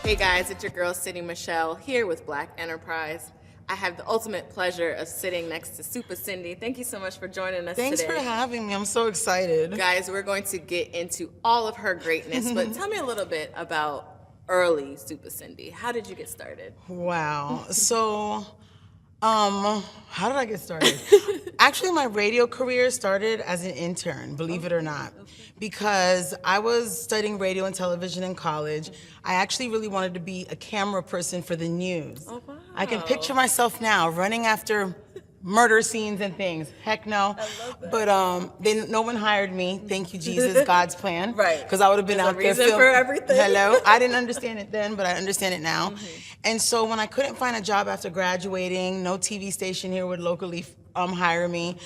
Hey guys, it's your girl Sidnee Michelle here with Black Enterprise. I have the ultimate pleasure of sitting next to Supa Cindy. Thank you so much for joining us Thanks today. for having me. I'm so excited. Guys, we're going to get into all of her greatness, but tell me a little bit about early Supa Cindy. How did you get started? Wow. So, how did I get started? Actually, my radio career started as an intern, believe it or not, because I was studying radio and television in college. I actually really wanted to be a camera person for the news. Oh, wow. I can picture myself now running after murder scenes and things. Heck no. I love that. But no one hired me. Thank you, Jesus, God's plan. Right. Because I would have been There's out a there reason for everything. Hello. I didn't understand it then, but I understand it now. And so when I couldn't find a job after graduating, no TV station here would locally hire me.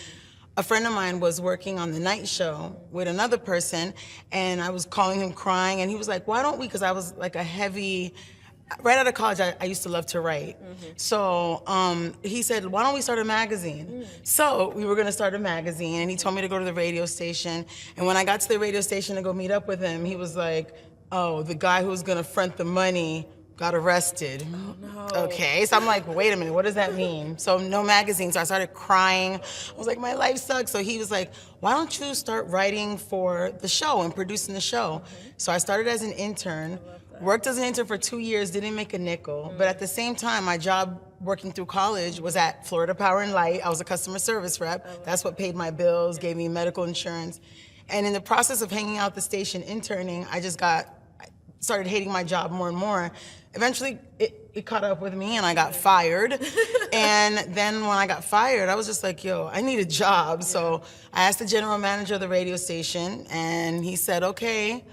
A friend of mine was working on the night show with another person, and I was calling him crying, and he was like, why don't we, because I was like a heavy, right out of college, I used to love to write. So he said, why don't we start a magazine? So we were gonna start a magazine, and he told me to go to the radio station. And when I got to the radio station to go meet up with him, he was like, oh, the guy who was gonna front the money got arrested. Oh, no. Okay, so I'm like, wait a minute, what does that mean? So no magazine, so I started crying. I was like, my life sucks. So he was like, why don't you start writing for the show and producing the show? So I started as an intern, worked as an intern for 2 years, didn't make a nickel, but at the same time, my job working through college was at Florida Power and Light. I was a customer service rep. That's what paid my bills, gave me medical insurance. And in the process of hanging out the station interning, I started hating my job more and more. Eventually, it caught up with me and I got fired. And then when I got fired, I was just like, yo, I need a job. So I asked the general manager of the radio station, and he said, okay,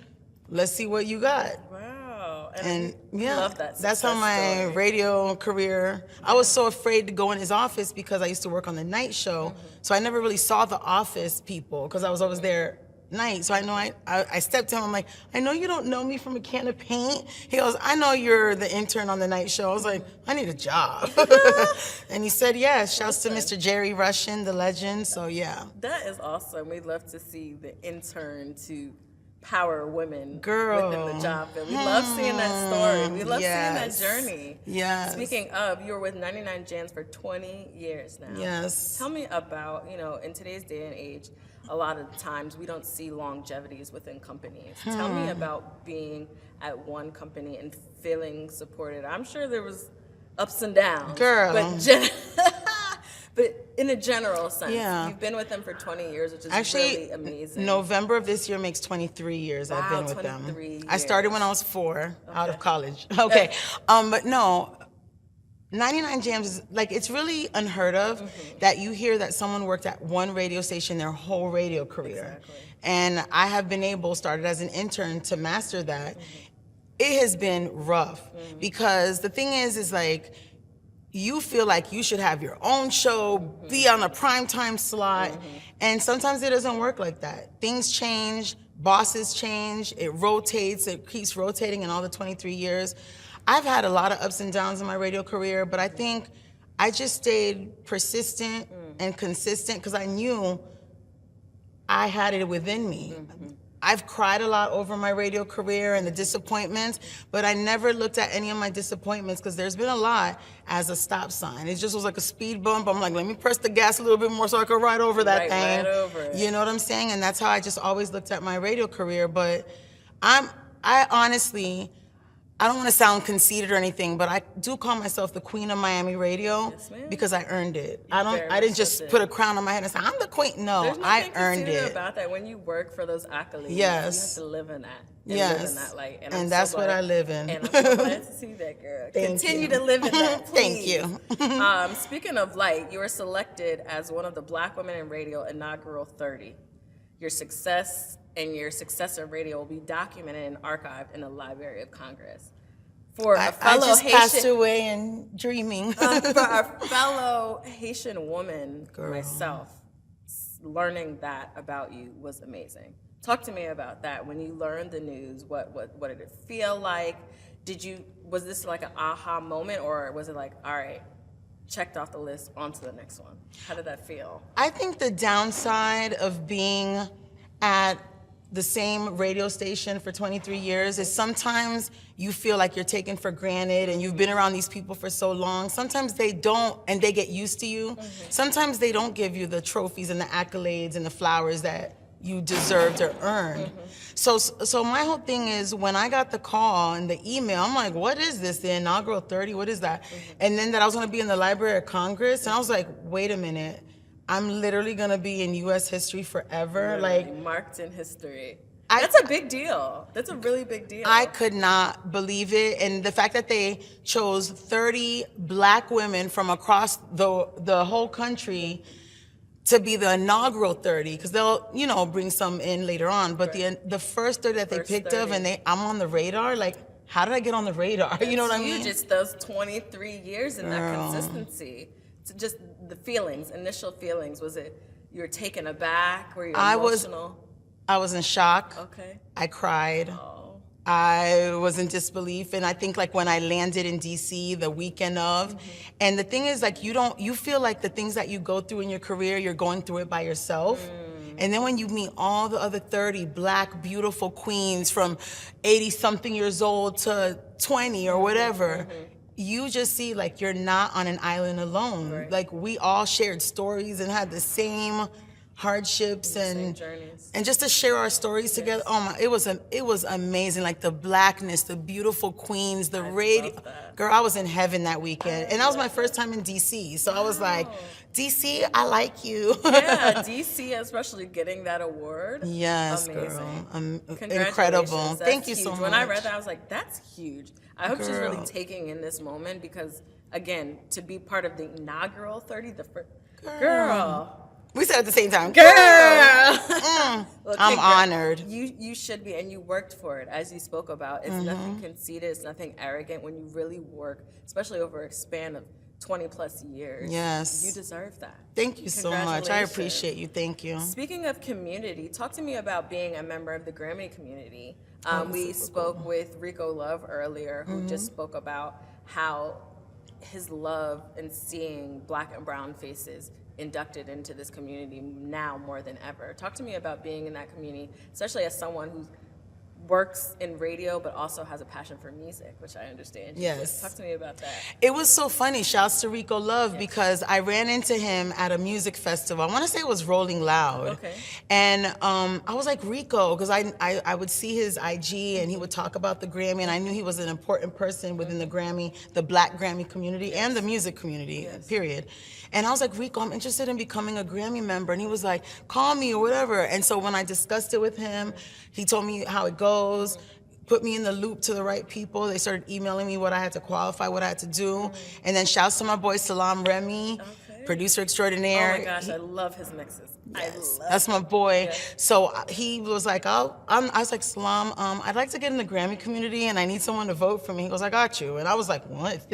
let's see what you got. Wow. And yeah, love that that's how my story. radio career, I was so afraid to go in his office because I used to work on the night show. So I never really saw the office people because I was always there night. So I stepped to him, I'm like, I know you don't know me from a can of paint. He goes, I know you're the intern on the night show. I was like, I need a job. And he said, yes. Shouts to Mr. Jerry Russian, the legend. So yeah. That is awesome. We'd love to see the intern to power women Girl. within the job. We love seeing that story. We love Yes. seeing that journey. Yes. Speaking of, you were with 99 Jams for 20 years now. Yes. Tell me about, in today's day and age, a lot of times we don't see longevities within companies. Tell me about being at one company and feeling supported. I'm sure there was ups and downs. Girl. But in a general sense, Yeah. you've been with them for 20 years, which is Actually, really amazing. November of this year makes 23 years I've Wow, been with them. 23 I started years. when I was 4, out of college. Okay, but no, 99 Jams is, like, it's really unheard of that you hear that someone worked at one radio station their whole radio career. Exactly. And I have been able, started as an intern, to master that. It has been rough because the thing is like, you feel like you should have your own show, be on a primetime slot, and sometimes it doesn't work like that. Things change, bosses change, it rotates, it keeps rotating in all the 23 years. I've had a lot of ups and downs in my radio career, but I think I just stayed persistent and consistent because I knew I had it within me. I've cried a lot over my radio career and the disappointments, but I never looked at any of my disappointments, because there's been a lot, as a stop sign. It just was like a speed bump. I'm like, let me press the gas a little bit more so I could ride over that thing. Right over it. You know what I'm saying? And that's how I just always looked at my radio career. But I honestly, I don't want to sound conceited or anything, but I do call myself the queen of Miami radio. Yes, ma'am. Because I earned it. very I didn't much just so did. put a crown on my head and say, I'm the queen. No, There's I nothing earned conceited it. about that. When you work for those accolades, Yes. you have to live in that. And Yes. live in that light. And I'm that's so what glad- I live in. And I'm so glad to see that, girl. Thank Continue you. to live in that, Thank please. you. Speaking of light, you were selected as one of the Black women in radio Inaugural 30. Your success and your success in radio will be documented and archived in the Library of Congress. For a I fellow just Haitian, passed away and dreaming. for a fellow Haitian woman, Girl. myself, learning that about you was amazing. Talk to me about that. When you learned the news, what did it feel like? Was this like an aha moment, or was it like, all right, checked off the list, on to the next one? How did that feel? I think the downside of being at the same radio station for 23 years is sometimes you feel like you're taken for granted and you've been around these people for so long. Sometimes they don't, and they get used to you. Sometimes they don't give you the trophies and the accolades and the flowers that you deserved or earned. So my whole thing is, when I got the call and the email, I'm like, what is this, the Inaugural 30, what is that? And then that I was gonna be in the Library of Congress, and I was like, wait a minute, I'm literally gonna be in US history forever. Literally Like, marked in history. I- That's a big deal. That's a really big deal. I could not believe it. And the fact that they chose 30 black women from across the whole country to be the inaugural 30, because they'll, you know, bring some in later on. But the first 30 that they First picked 30. of, and I'm on the radar, like, how did I get on the radar? You know what I mean? Huge. It's those 23 years and that Girl. consistency. It's just the feelings, initial feelings. Was it you were taken aback? Were you I emotional? I was in shock. Okay. I cried. Oh. I was in disbelief. And I think, like, when I landed in DC the weekend of, and the thing is, like, you feel like the things that you go through in your career, you're going through it by yourself. And then when you meet all the other 30 black, beautiful queens from 80 something years old to 20 or whatever, you just see, like, you're not on an island alone. Right. Like, we all shared stories and had the same hardships Same journeys. and just to share our stories together. Oh my, it was amazing. Like, the blackness, the beautiful queens, the radio. love that. Girl, I was in heaven that weekend, and that was my first time in DC. So I was like, DC, I like you. Yeah, DC, especially getting that award. Yes, Amazing. girl. Congratulations. Incredible. That's Thank you huge. so much. When I read that, I was like, that's huge. I hope she's really Girl. taking in this moment because, again, to be part of the inaugural 30, the first. Girl. Girl. We said at the same time, Girl. Well, I'm honored. You should be, and you worked for it, as you spoke about. It's nothing conceited, it's nothing arrogant when you really work, especially over a span of 20 plus years. Yes. You deserve that. Thank you so much. I Congratulations. appreciate you. Thank you. Speaking of community, talk to me about being a member of the Grammy community. We spoke with Rico Love earlier, who just spoke about how his love in seeing black and brown faces inducted into this community now more than ever. Talk to me about being in that community, especially as someone who works in radio but also has a passion for music, which I understand. Yes. Talk to me about that. It was so funny. Shouts to Rico Love, because I ran into him at a music festival. I want to say it was Rolling Loud. Okay. And I was like, Rico, because I would see his IG and he would talk about the Grammy, and I knew he was an important person within the Grammy, the Black Grammy community and the music community, period. And I was like, Rico, I'm interested in becoming a Grammy member. And he was like, call me or whatever. And so when I discussed it with him, he told me how it goes, put me in the loop to the right people. They started emailing me what I had to qualify, what I had to do. And then shouts to my boy Salam Remy, producer extraordinaire. Oh my gosh, I love his mixes. Yes, I love that's my boy. Yeah. So he was like, I was like, Salam, I'd like to get in the Grammy community and I need someone to vote for me. He goes, I got you. And I was like, what?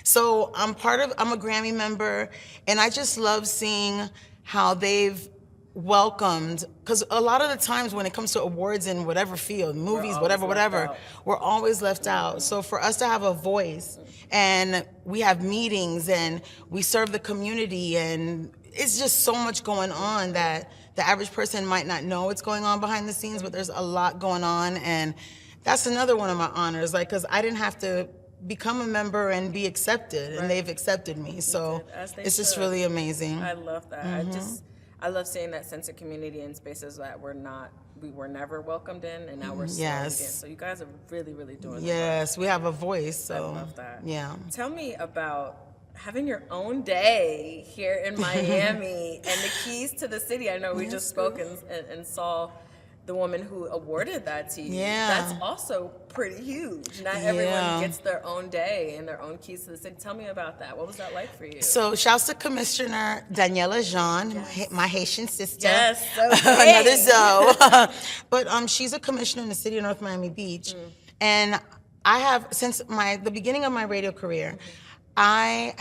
So I'm a Grammy member, and I just love seeing how they've welcomed, because a lot of the times when it comes to awards in whatever field, movies, always whatever, left out. we're always left out. So for us to have a voice, and we have meetings and we serve the community, and it's just so much going on that the average person might not know what's going on behind the scenes, but there's a lot going on. And that's another one of my honors, like, because I didn't have to become a member and be accepted, and they've accepted me. So As they it's just should. really amazing. I love that. I love seeing that sense of community in spaces that we were never welcomed in, and now we're slowly Yes. getting. So you guys are really, really doing the work. Yes, we have a voice. So I love that. Yeah. Tell me about having your own day here in Miami and the keys to the city. I know we just spoke and saw the woman who awarded that to you. Yeah. That's also pretty huge. Not everyone gets their own day and their own keys to the city. Tell me about that. What was that like for you? So shouts to Commissioner Daniela Jean, my Haitian sister. Yes, so Another Zoe. But she's a commissioner in the city of North Miami Beach. And I have, since the beginning of my radio career, I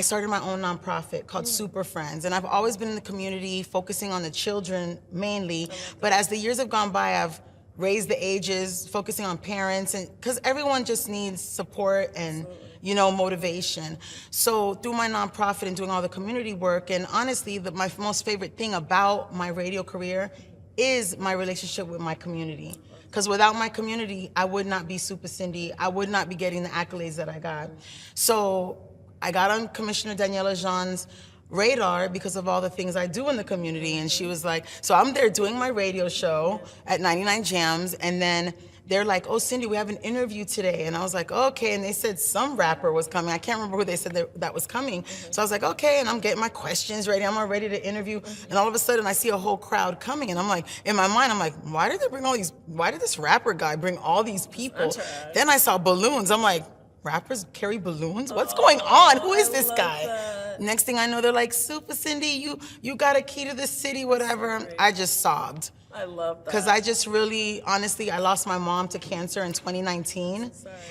started my own nonprofit called Supa Friends, and I've always been in the community focusing on the children mainly, but as the years have gone by, I've raised the ages, focusing on parents, and because everyone just needs support and motivation. So through my nonprofit and doing all the community work, and honestly, my most favorite thing about my radio career is my relationship with my community. Because without my community, I would not be Supa Cindy. I would not be getting the accolades that I got. So I got on Commissioner Daniela Jean's radar because of all the things I do in the community. And she was like, so I'm there doing my radio show at 99 Jams, and then they're like, oh, Cindy, we have an interview today. And I was like, okay. And they said some rapper was coming. I can't remember who they said that was coming. So I was like, okay. And I'm getting my questions ready. I'm all ready to interview. And all of a sudden I see a whole crowd coming. And I'm like, in my mind, I'm like, why did this rapper guy bring all these people? Then I saw balloons. I'm like, rappers carry balloons? What's going on? Who is this guy? That. Next thing I know, they're like, Supa Cindy, you got a key to the city, whatever. I just sobbed. I love that. Because I just really, honestly, I lost my mom to cancer in 2019.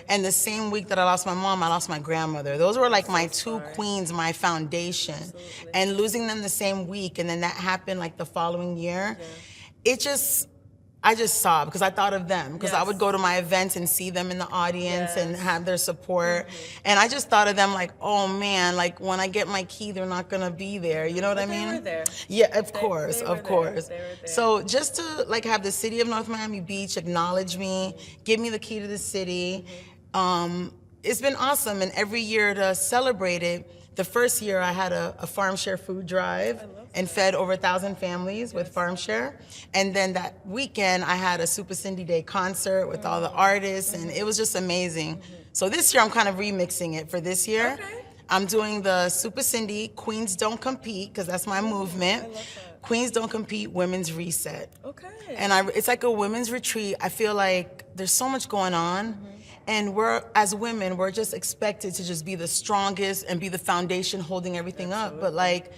And the same week that I lost my mom, I lost my grandmother. Those were like my two queens, my foundation. Absolutely. And losing them the same week, and then that happened like the following year, I just sobbed because I thought of them. Because I would go to my events and see them in the audience and have their support. And I just thought of them like, oh man, like when I get my key, they're not gonna be there. You know what I mean? They were there. Yeah, of course. They were there. So just to like have the city of North Miami Beach acknowledge me, give me the key to the city, it's been awesome. And every year to celebrate it, the first year I had a farm share food drive and fed over 1,000 families with farm share. And then that weekend I had a Supa Cindy Day concert with all the artists, and it was just amazing. So this year I'm kind of remixing it for this year. Okay. I'm doing the Supa Cindy Queens Don't Compete, because that's my movement. I love that. Queens Don't Compete Women's Reset. Okay. And it's like a women's retreat. I feel like there's so much going on. And as women, we're just expected to just be the strongest and be the foundation holding everything up. But like,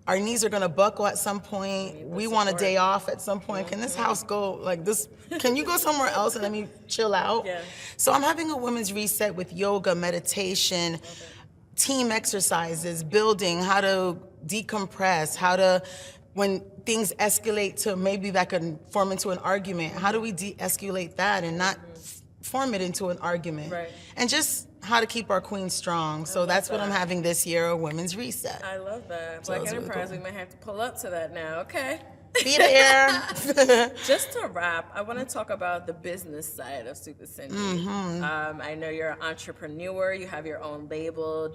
our knees are gonna buckle at some point. We want a day off at some point. Can this house go like this? Can you go somewhere else and let me chill out? Yeah. So I'm having a women's reset with yoga, meditation, team exercises, building, how to decompress, how to, when things escalate to maybe that could form into an argument, how do we de-escalate that and not form it into an argument? Right. And just how to keep our queens strong. So that's what I'm having this year, a women's reset. I love that. So Black it's really Enterprise, cool. we might have to pull up to that now. Okay. Be there. Just to wrap, I want to talk about the business side of Supa Cindy. I know you're an entrepreneur. You have your own label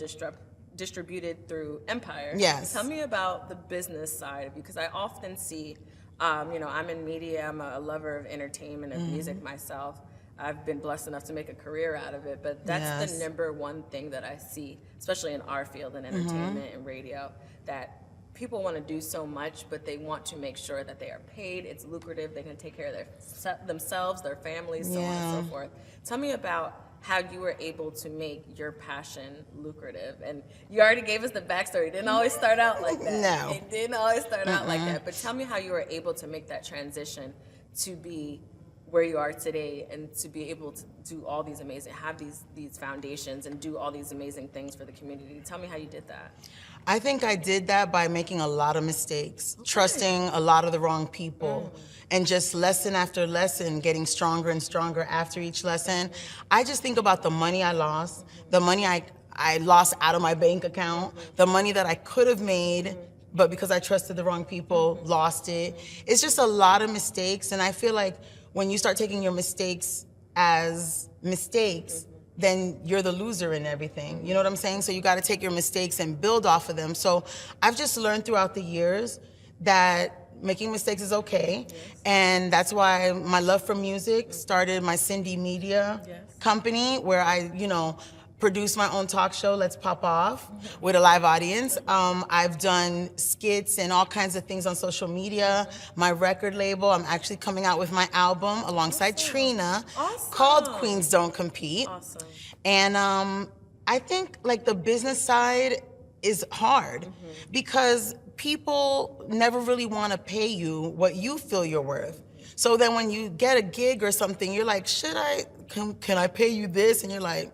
distributed through Empire. Yes. Tell me about the business side, because I often see, I'm in media. I'm a lover of entertainment and music myself. I've been blessed enough to make a career out of it, but that's the number one thing that I see, especially in our field in entertainment and radio, that people want to do so much, but they want to make sure that they are paid, it's lucrative, they can take care of themselves, their families, so on and so forth. Tell me about how you were able to make your passion lucrative. And you already gave us the backstory. It didn't always start out like that. No. It didn't always start out like that, but tell me how you were able to make that transition to be where you are today and to be able to do all these have these foundations and do all these amazing things for the community. Tell me how you did that. I think I did that by making a lot of mistakes, trusting a lot of the wrong people, and just lesson after lesson, getting stronger and stronger after each lesson. I just think about the money I lost, the money I lost out of my bank account, the money that I could have made, but because I trusted the wrong people, lost it. It's just a lot of mistakes, and I feel like when you start taking your mistakes as mistakes, then you're the loser in everything. You know what I'm saying? So you got to take your mistakes and build off of them. So I've just learned throughout the years that making mistakes is okay. And that's why my love for music started my Cindy Media company, where I, produce my own talk show, Let's Pop Off, with a live audience. I've done skits and all kinds of things on social media. My record label, I'm actually coming out with my album alongside Trina, called Queens Don't Compete. Awesome. And I think like the business side is hard because people never really want to pay you what you feel you're worth. So then when you get a gig or something, you're like, can I pay you this? And you're like,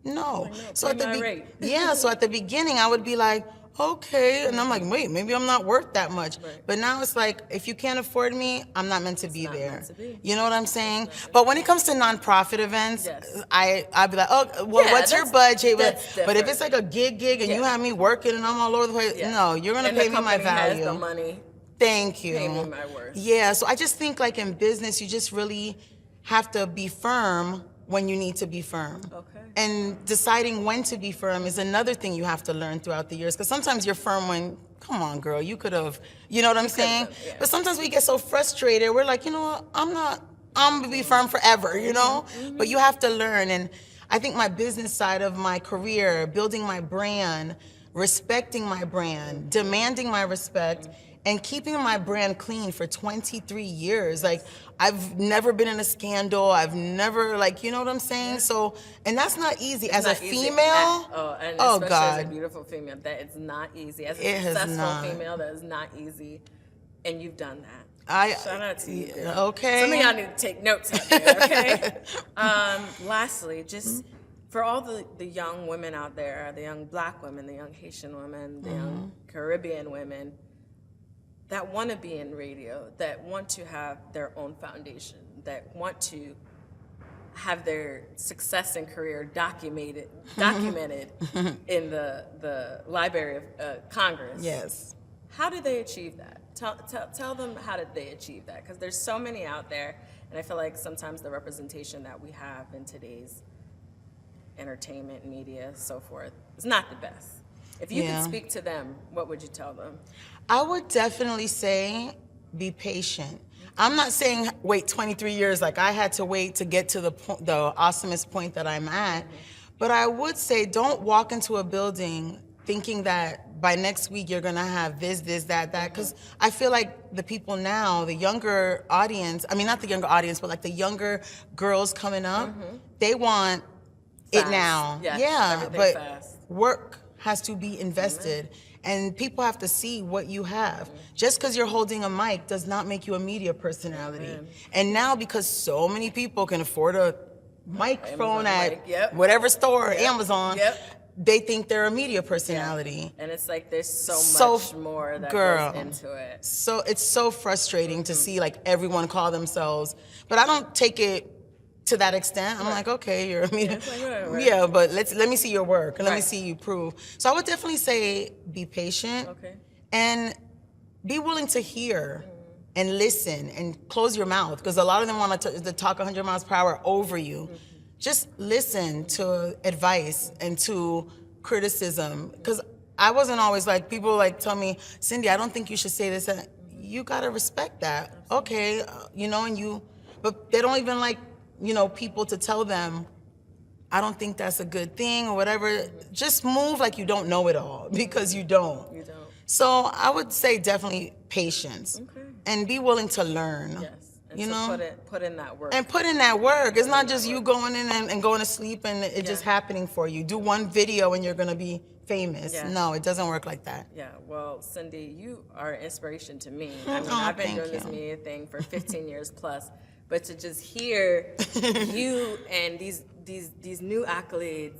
no. So at the beginning I would be like, okay, and I'm like, wait, maybe I'm not worth that much. But now it's like, if you can't afford me, I'm not meant to be there. You know what I'm saying? But when it comes to nonprofit events, I'd be like, oh, well, what's your budget? But if it's like a gig and you have me working and I'm all over the place, no, you're gonna pay me my value. Has the money. Thank you. Pay me my worth. Yeah, so I just think like in business, you just really have to be firm when you need to be firm. Okay. And deciding when to be firm is another thing you have to learn throughout the years. Because sometimes you're firm when, come on, girl, you could have, you know what I'm saying? Yeah. But sometimes we get so frustrated, we're like, you know what, I'm gonna be firm forever, you know? But you have to learn. And I think my business side of my career, building my brand, respecting my brand, demanding my respect, and keeping my brand clean for 23 years. Like, I've never been in a scandal. I've never, like, you know what I'm saying? So, and that's not easy. As a Not easy female, and oh especially God. as a beautiful female, that is not easy. As a It has successful not. female, that is not easy. And you've done that. Shout out to you. Girl. Okay. Some of y'all need to take notes out there, okay? Lastly, just for all the young women out there, the young Black women, the young Haitian women, the young Caribbean women that want to be in radio, that want to have their own foundation, that want to have their success and career documented in the Library of Congress. Yes. How did they achieve that? Tell them how did they achieve that? Because there's so many out there, and I feel like sometimes the representation that we have in today's entertainment, media, so forth, is not the best. If you could speak to them, what would you tell them? I would definitely say be patient. I'm not saying wait 23 years like I had to wait to get to the awesomest point that I'm at, but I would say don't walk into a building thinking that by next week you're gonna have this, that, because I feel like the people now, the younger audience, I mean not the younger audience, but like the younger girls coming up, they want it now. Yes, yeah, but fast. work has to be invested. And people have to see what you have. Just because you're holding a mic does not make you a media personality. And now because so many people can afford a microphone at whatever store, Amazon, they think they're a media personality. And it's like there's so much more that goes into it. So it's so frustrating to see like everyone call themselves, but I don't take it to that extent. I'm like, okay, you're a media. Yeah, but let me see your work and let me see you prove. So I would definitely say be patient and be willing to hear and listen and close your mouth, because a lot of them want to talk 100 miles per hour over you. Just listen to advice and to criticism, because I wasn't always like, people like tell me, Cindy, I don't think you should say this. You gotta respect that. Okay, you know, but they don't even like, you know, people to tell them, I don't think that's a good thing or whatever. Just move like you don't know it all, because you don't. You don't. So I would say definitely patience and be willing to learn. Yes. And you know, put in that work. And put in that work. It's not just you going in and going to sleep and it just happening for you. Do one video and you're gonna be famous. No, it doesn't work like that. Yeah, well, Cindy, you are an inspiration to me. I mean, I've been doing this media thing for 15 years plus. But to just hear you and these new accolades,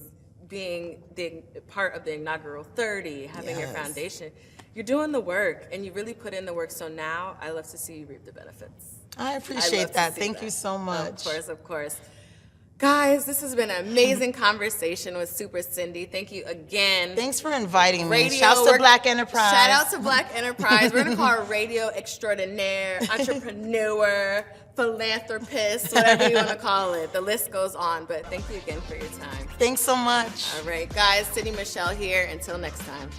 being the part of the Inaugural 30, having your foundation, you're doing the work and you really put in the work. So now I love to see you reap the benefits. I appreciate that. Thank you so much. Of course. Guys, this has been an amazing conversation with Super Cindy. Thank you again. Thanks for inviting me. Shout out to Black Enterprise. Shout out to Black Enterprise. We're going to call her radio extraordinaire, entrepreneur, philanthropist, whatever you want to call it. The list goes on. But thank you again for your time. Thanks so much. All right, guys. Sidnee Michelle here. Until next time.